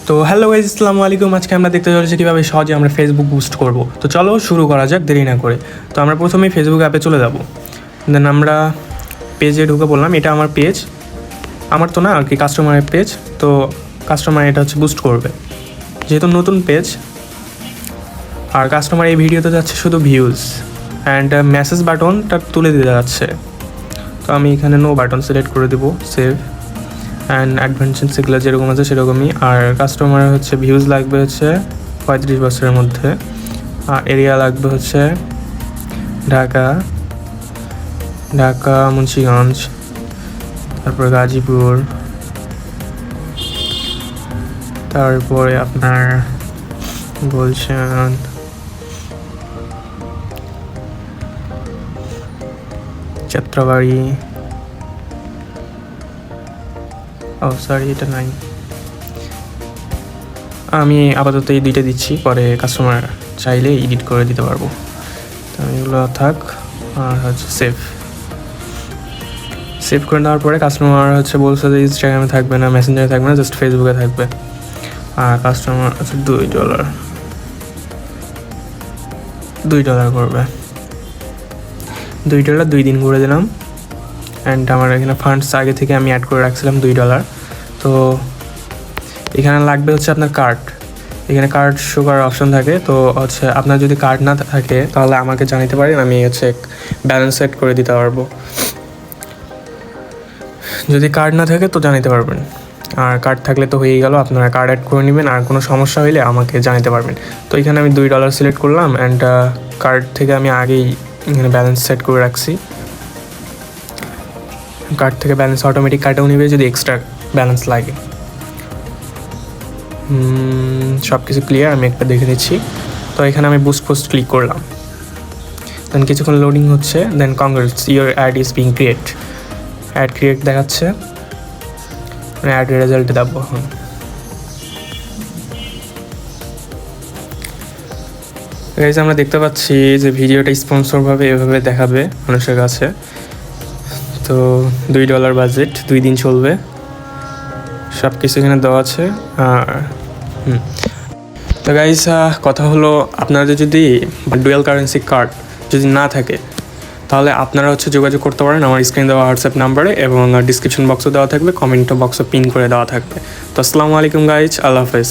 তো hello guys, আসসালামু আলাইকুম। আজকে আমরা দেখতে চলেছি কীভাবে সহজে আমরা ফেসবুক বুস্ট করব। তো চলো শুরু করা যাক দেরি না করে। তো আমরা প্রথমেই ফেসবুক অ্যাপে চলে যাব, দেন আমরা পেজে ঢুকে বললাম এটা আমার পেজ, আমার তো না আর কি কাস্টমারের পেজ। তো কাস্টমার এটা হচ্ছে বুস্ট করবে, যেহেতু নতুন পেজ। আর কাস্টমার এই ভিডিওতে যাচ্ছে শুধু ভিউজ অ্যান্ড মেসেজ বাটনটা তুলে দিতে যাচ্ছে। তো আমি এখানে নো বাটন সিলেক্ট করে দেবো, সেভ অ্যান্ড অ্যাডভান্সড সেগুলো যেরকম আছে সেরকমই। আর কাস্টমার হচ্ছে ভিউজ লাগবে হচ্ছে 35 বছরের মধ্যে, আর এরিয়া লাগবে হচ্ছে ঢাকা মুন্সিগঞ্জ, তারপর গাজীপুর, তারপরে আপনার বলছেন যাত্রাবাড়ি, সরি এটা নাই। আমি আপাতত এই দুইটা দিচ্ছি, পরে কাস্টমার চাইলে এডিট করে দিতে পারবো। তো এগুলো থাক, আর হচ্ছে সেভ করে নেওয়ার পরে কাস্টমার হচ্ছে বলছে যে ইনস্টাগ্রামে থাকবে না, মেসেঞ্জারে থাকবে না, জাস্ট ফেসবুকে থাকবে। আর কাস্টমার হচ্ছে $2 করবে। $2 2 দিন করে দিলাম। অ্যান্ড আমার এখানে ফান্ডস আগে থেকে আমি অ্যাড করে রাখছিলাম $2। তো এখানে লাগবে হচ্ছে আপনার কার্ড, এখানে কার্ড শো করার অপশন থাকে। তো হচ্ছে আপনার যদি কার্ড না থাকে তাহলে আমাকে জানাতে পারেন, আমি হচ্ছে ব্যালেন্স সেট করে দিতে পারবো। যদি কার্ড না থাকে তো জানাতে পারবেন, আর কার্ড থাকলে তো হয়েই গেল। আপনারা কার্ড অ্যাড করে নেবেন, আর কোনো সমস্যা হলে আমাকে জানাতে পারবেন। তো এখানে আমি $2 সিলেক্ট করলাম অ্যান্ড কার্ড থেকে আমি আগেই এখানে ব্যালেন্স সেট করে রাখছি। কার্ড থেকে ব্যালেন্স অটোমেটিক কাটেও নেবে যদি এক্সট্রা ব্যালেন্স লাগে। সব কিছু ক্লিয়ার, আমি একটা দেখে নিচ্ছি। তো এখানে আমি বুস্ট পোস্ট ক্লিক করলাম, দেন কিছুক্ষণ লোডিং হচ্ছে। Then congrats, your ad is being ad create দেখাচ্ছে, মানে অ্যাড রেজাল্ট দেবো এখন। গাইজ আমরা দেখতে পাচ্ছি যে ভিডিওটা স্পন্সরভাবে এভাবে দেখাবে মানুষের কাছে। তো $2 বাজেট, 2 দিন চলবে, সব কিছু এখানে দেওয়া আছে। আর তো গাইজ কথা হলো, আপনাদের যদি ডুয়াল কারেন্সি কার্ড যদি না থাকে তাহলে আপনারা হচ্ছে যোগাযোগ করতে পারেন আমার স্ক্রিন দেওয়া হোয়াটসঅ্যাপ নাম্বারে, এবং ডিসক্রিপশন বক্সও দেওয়া থাকবে, কমেন্ট বক্সও পিন করে দেওয়া থাকবে। তো আসসালামু আলাইকুম গাইজ, আল্লাহ হাফেজ।